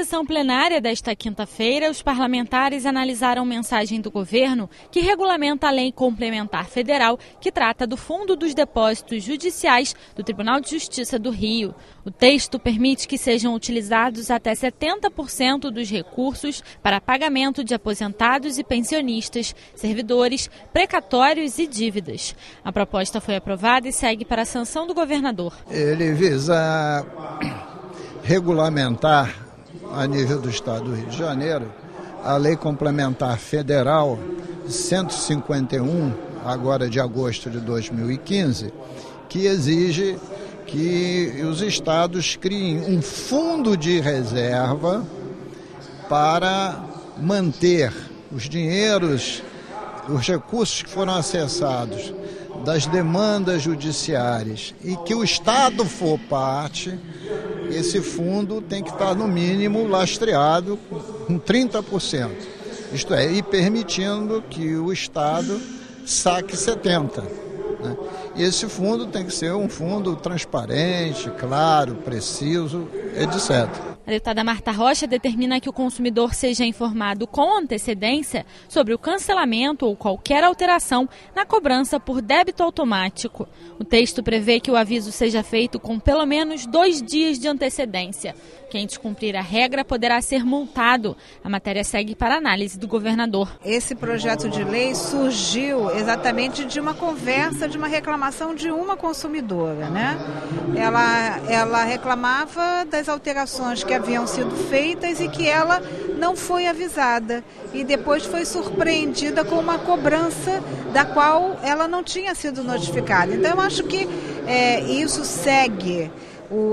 sessão plenária desta quinta-feira, os parlamentares analisaram mensagem do governo que regulamenta a Lei Complementar Federal que trata do Fundo dos Depósitos Judiciais do Tribunal de Justiça do Rio. O texto permite que sejam utilizados até 70% dos recursos para pagamento de aposentados e pensionistas, servidores, precatórios e dívidas. A proposta foi aprovada e segue para a sanção do governador. Ele visa regulamentar, a nível do Estado do Rio de Janeiro, a Lei Complementar Federal 151, agora de agosto de 2015, que exige que os estados criem um fundo de reserva para manter os dinheiros, os recursos que foram acessados das demandas judiciárias e que o Estado for parte. Esse fundo tem que estar, no mínimo, lastreado com 30%. Isto é, e permitindo que o Estado saque 70%. Né? Esse fundo tem que ser um fundo transparente, claro, preciso, etc. A deputada Marta Rocha determina que o consumidor seja informado com antecedência sobre o cancelamento ou qualquer alteração na cobrança por débito automático. O texto prevê que o aviso seja feito com pelo menos 2 dias de antecedência. Quem descumprir a regra poderá ser multado. A matéria segue para análise do governador. Esse projeto de lei surgiu exatamente de uma conversa, de uma reclamação de uma consumidora, né? Ela reclamava das alterações que haviam sido feitas e que ela não foi avisada. E depois foi surpreendida com uma cobrança da qual ela não tinha sido notificada. Então eu acho que isso segue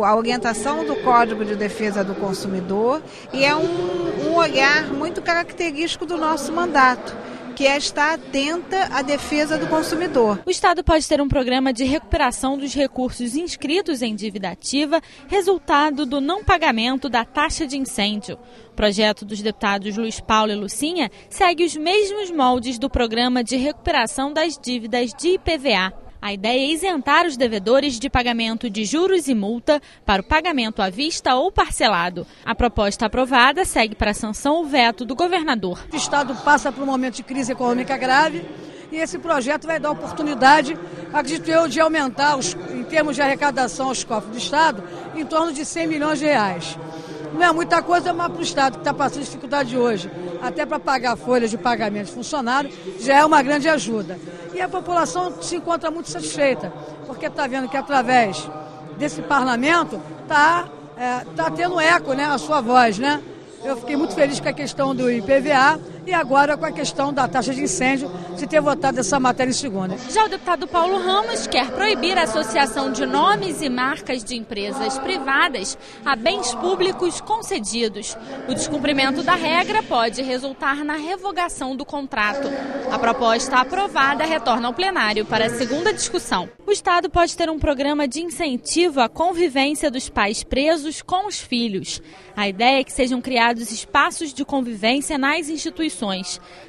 a orientação do Código de Defesa do Consumidor e é um olhar muito característico do nosso mandato, que é estar atenta à defesa do consumidor. O Estado pode ter um programa de recuperação dos recursos inscritos em dívida ativa, resultado do não pagamento da taxa de incêndio. O projeto dos deputados Luiz Paulo e Lucinha segue os mesmos moldes do programa de recuperação das dívidas de IPVA. A ideia é isentar os devedores de pagamento de juros e multa para o pagamento à vista ou parcelado. A proposta aprovada segue para a sanção o veto do governador. O Estado passa por um momento de crise econômica grave e esse projeto vai dar oportunidade, acredito eu, de aumentar, em termos de arrecadação aos cofres do Estado, em torno de 100 milhões de reais. Não é muita coisa, mas para o Estado que está passando dificuldade hoje, até para pagar folhas de pagamento de funcionário, já é uma grande ajuda. E a população se encontra muito satisfeita, porque está vendo que através desse parlamento está tendo eco, né, a sua voz, né? Eu fiquei muito feliz com a questão do IPVA e agora com a questão da taxa de incêndio, de ter votado essa matéria em segunda. Já o deputado Paulo Ramos quer proibir a associação de nomes e marcas de empresas privadas a bens públicos concedidos. O descumprimento da regra pode resultar na revogação do contrato. A proposta aprovada retorna ao plenário para a segunda discussão. O Estado pode ter um programa de incentivo à convivência dos pais presos com os filhos. A ideia é que sejam criados espaços de convivência nas instituições.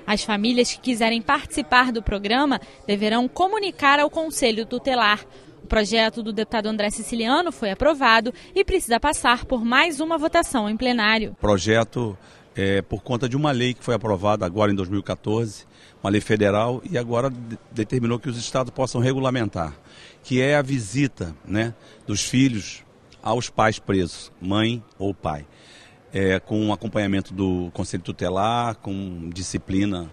As famílias que quiserem participar do programa deverão comunicar ao Conselho Tutelar. O projeto do deputado André Siciliano foi aprovado e precisa passar por mais uma votação em plenário. O projeto é por conta de uma lei que foi aprovada agora em 2014, uma lei federal, e agora determinou que os estados possam regulamentar, que é a visita, né, dos filhos aos pais presos, mãe ou pai. Com acompanhamento do Conselho Tutelar, com disciplina,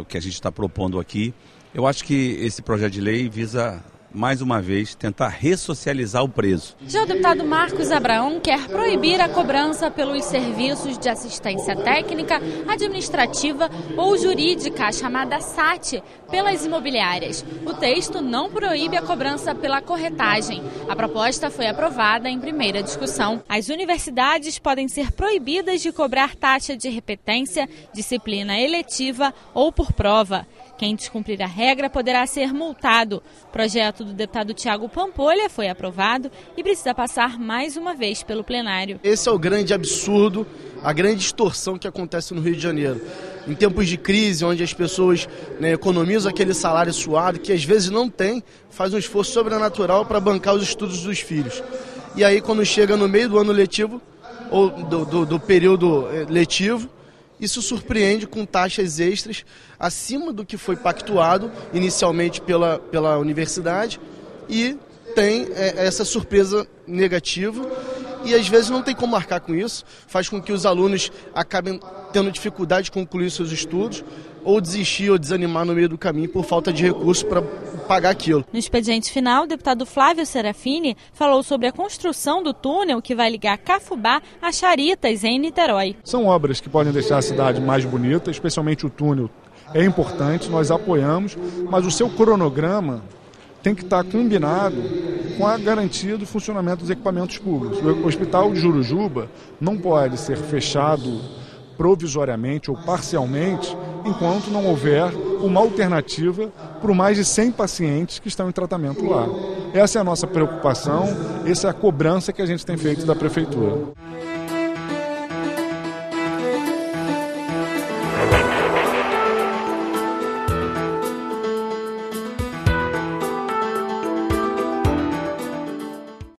o que a gente está propondo aqui. Eu acho que esse projeto de lei visa, mais uma vez, tentar ressocializar o preso. Já o deputado Marcos Abraão quer proibir a cobrança pelos serviços de assistência técnica, administrativa ou jurídica, a chamada SAT, pelas imobiliárias. O texto não proíbe a cobrança pela corretagem. A proposta foi aprovada em primeira discussão. As universidades podem ser proibidas de cobrar taxa de repetência, disciplina eletiva ou por prova. Quem descumprir a regra poderá ser multado. O projeto do deputado Tiago Pampolha foi aprovado e precisa passar mais uma vez pelo plenário. Esse é o grande absurdo, a grande distorção que acontece no Rio de Janeiro. Em tempos de crise, onde as pessoas, né, economizam aquele salário suado, que às vezes não tem, faz um esforço sobrenatural para bancar os estudos dos filhos. E aí, quando chega no meio do ano letivo, ou do período letivo. Isso surpreende com taxas extras acima do que foi pactuado inicialmente pela universidade e tem essa surpresa negativa e às vezes não tem como marcar com isso, faz com que os alunos acabem tendo dificuldade de concluir seus estudos ou desistir ou desanimar no meio do caminho por falta de recursos para pagar aquilo. No expediente final, o deputado Flávio Serafini falou sobre a construção do túnel que vai ligar Cafubá a Charitas, em Niterói. São obras que podem deixar a cidade mais bonita, especialmente o túnel é importante, nós apoiamos, mas o seu cronograma tem que estar combinado com a garantia do funcionamento dos equipamentos públicos. O Hospital de Jurujuba não pode ser fechado provisoriamente ou parcialmente enquanto não houver uma alternativa para mais de 100 pacientes que estão em tratamento lá. Essa é a nossa preocupação, essa é a cobrança que a gente tem feito da Prefeitura.